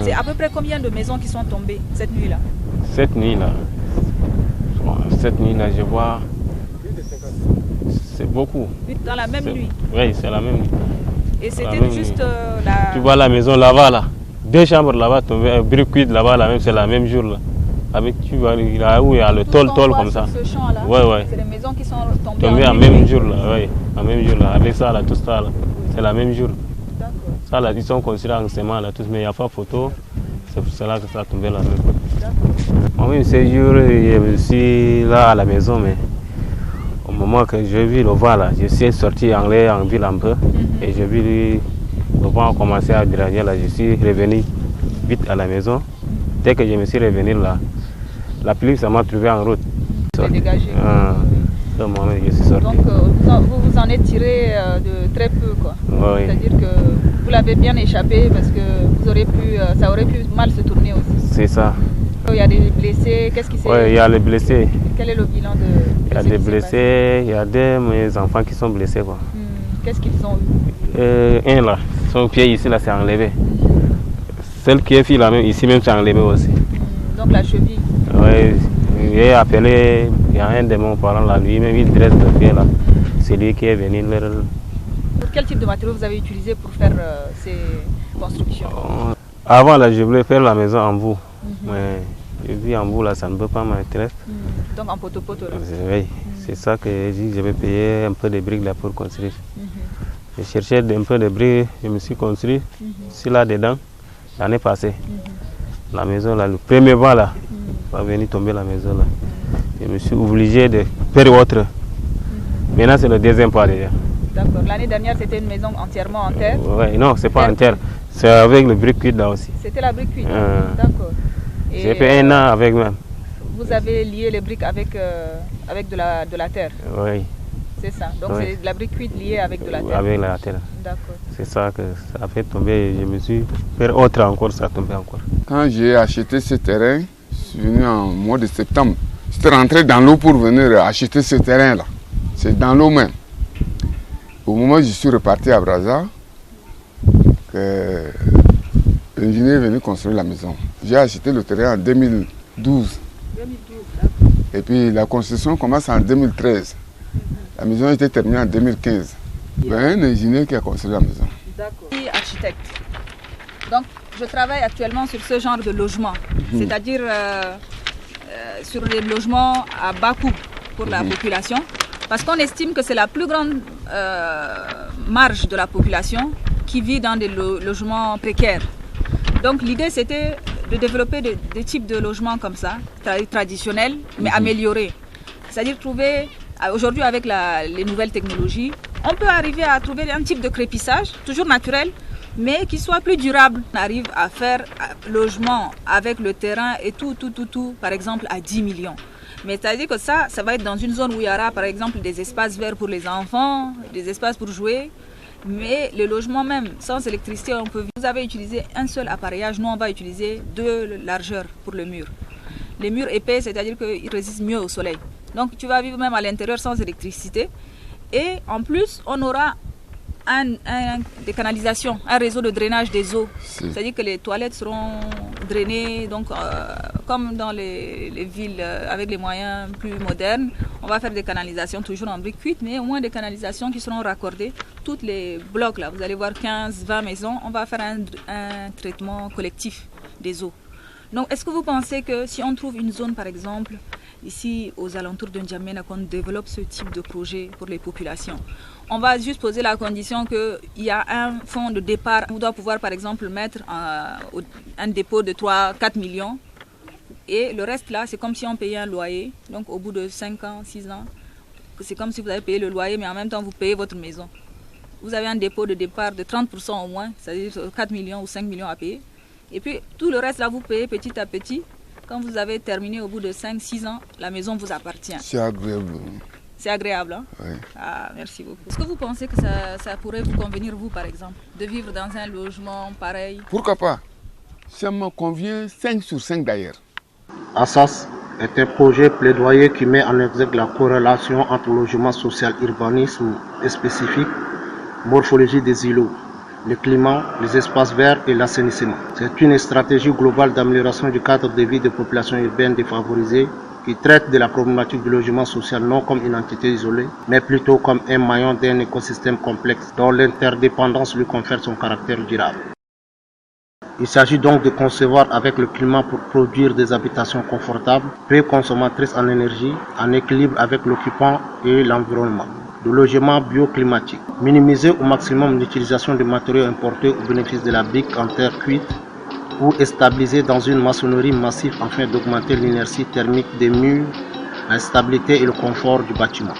C'est à peu près combien de maisons qui sont tombées cette nuit-là? Cette nuit-là, je vois, c'est beaucoup. Dans la même nuit? Oui, c'est la même nuit. Et c'était juste la... Tu vois la maison là-bas, là. 2 chambres là-bas tombées, un brick cuit là-bas, là, même, c'est la même jour là. Avec, tu vois, là où il y a le tôle comme ça. Ce champ-là, ouais. C'est les maisons qui sont tombées en même jour là, oui. En même jour là, avec ça là, tout ça là. C'est la même jour. D'accord. Ça là, ils sont construits en ciment là, tous, mais il n'y a pas photo. C'est pour cela que ça a tombé la même fois. D'accord. Oui, ce jour, je suis là à la maison, mais au moment que j'ai vu le vent là, je suis sorti en ville un peu. Et j'ai vu le vent commencer à drainer là, je suis revenu vite à la maison. Dès que je me suis revenu là, la pluie, ça m'a trouvé en route. C'est dégagé. Je suis sorti. Donc vous vous en êtes tiré de très peu, quoi. Oui. C'est-à-dire que vous l'avez bien échappé parce que ça aurait pu mal se tourner aussi. C'est ça. Il y a des blessés, qu'est-ce qui s'est... Oui, il y a les blessés. Quel est le bilan de... Il y a des blessés, il y a mes enfants qui sont blessés, quoi. Qu'est-ce qu'ils ont eu? Un là, son pied ici là, c'est enlevé. Celle qui est fille là, même, ici même, c'est enlevé aussi. Donc la cheville? Oui, j'ai appelé, il y a un de mes parents là, lui-même il dresse le pied là. C'est lui qui est venu leur... Quel type de matériaux vous avez utilisé pour faire ces constructions? Avant là, je voulais faire la maison en bout. Mais je vis en bout là, ça ne peut pas m'intéresser. Donc en poteau-poteau là? Oui, c'est ça que j'ai dit, je vais payer un peu de briques là pour construire. Je cherchais un peu de briques, je me suis construit. C'est là-dedans, l'année passée. La maison là, le premier vent là, va venir tomber la maison là. Je me suis obligé de faire autre. Maintenant c'est le deuxième pas déjà. D'accord. L'année dernière c'était une maison entièrement en terre? Oui, non, c'est pas en terre. C'est avec le brick cuit là aussi. C'était la brique cuite? D'accord. J'ai fait 1 an avec même. Vous avez lié les briques avec de la terre? Oui. C'est ça. Donc c'est de la brique cuite liée avec de la terre? Avec la terre. D'accord. C'est ça que ça a fait tomber. Je me suis fait autre encore, ça a tombé encore. Quand j'ai acheté ce terrain, je suis venu en mois de septembre. J'étais rentré dans l'eau pour venir acheter ce terrain-là. C'est dans l'eau même. Au moment où je suis reparti à Brazza, l'ingénieur est venu construire la maison. J'ai acheté le terrain en 2012. Et puis la construction commence en 2013. La maison a été terminée en 2015. Un ingénieur qui a construit la maison. D'accord. Je suis architecte. Donc je travaille actuellement sur ce genre de logement. C'est-à-dire sur les logements à bas coût pour la population. Parce qu'on estime que c'est la plus grande marge de la population qui vit dans des logements précaires. Donc l'idée c'était de développer des types de logements comme ça, traditionnels, mais améliorés. C'est-à-dire trouver, aujourd'hui avec les nouvelles technologies, on peut arriver à trouver un type de crépissage, toujours naturel, mais qui soit plus durable. On arrive à faire logement avec le terrain et tout, par exemple à 10 millions. Mais c'est-à-dire que ça va être dans une zone où il y aura par exemple des espaces verts pour les enfants, des espaces pour jouer. Mais le logement même, sans électricité, vous avez utilisé un seul appareillage, nous on va utiliser 2 largeurs pour le mur. Les murs épais, c'est-à-dire qu'ils résistent mieux au soleil. Donc tu vas vivre même à l'intérieur sans électricité. Et en plus, on aura des canalisations, un réseau de drainage des eaux. C'est-à-dire que les toilettes seront drainées, donc, comme dans les villes avec les moyens plus modernes. On va faire des canalisations toujours en briques cuites, mais au moins des canalisations qui seront raccordées. Tous les blocs, là, vous allez voir 15-20 maisons, on va faire un traitement collectif des eaux. Donc, est-ce que vous pensez que si on trouve une zone, par exemple, ici aux alentours de N'Djamena, qu'on développe ce type de projet pour les populations, on va juste poser la condition qu'il y a un fonds de départ. On doit pouvoir, par exemple, mettre un dépôt de 3-4 millions. Et le reste, là, c'est comme si on payait un loyer. Donc, au bout de 5 ans, 6 ans, c'est comme si vous avez payé le loyer, mais en même temps, vous payez votre maison. Vous avez un dépôt de départ de 30% au moins, c'est-à-dire 4 millions ou 5 millions à payer. Et puis, tout le reste, là, vous payez petit à petit. Quand vous avez terminé au bout de 5-6 ans, la maison vous appartient. C'est agréable. C'est agréable, hein? Oui. Ah, merci beaucoup. Est-ce que vous pensez que ça pourrait vous convenir, vous, par exemple, de vivre dans un logement pareil? Pourquoi pas? Ça me convient 5 sur 5 d'ailleurs. Assas est un projet plaidoyer qui met en exergue la corrélation entre logement social, urbanisme et spécifique, morphologie des îlots. le climat, les espaces verts et l'assainissement. C'est une stratégie globale d'amélioration du cadre de vie des populations urbaines défavorisées qui traite de la problématique du logement social non comme une entité isolée, mais plutôt comme un maillon d'un écosystème complexe dont l'interdépendance lui confère son caractère durable. Il s'agit donc de concevoir avec le climat pour produire des habitations confortables, peu consommatrices en énergie, en équilibre avec l'occupant et l'environnement. De logements bioclimatiques. Minimiser au maximum l'utilisation de matériaux importés au bénéfice de la brique en terre cuite ou stabiliser dans une maçonnerie massive afin d'augmenter l'inertie thermique des murs, la stabilité et le confort du bâtiment.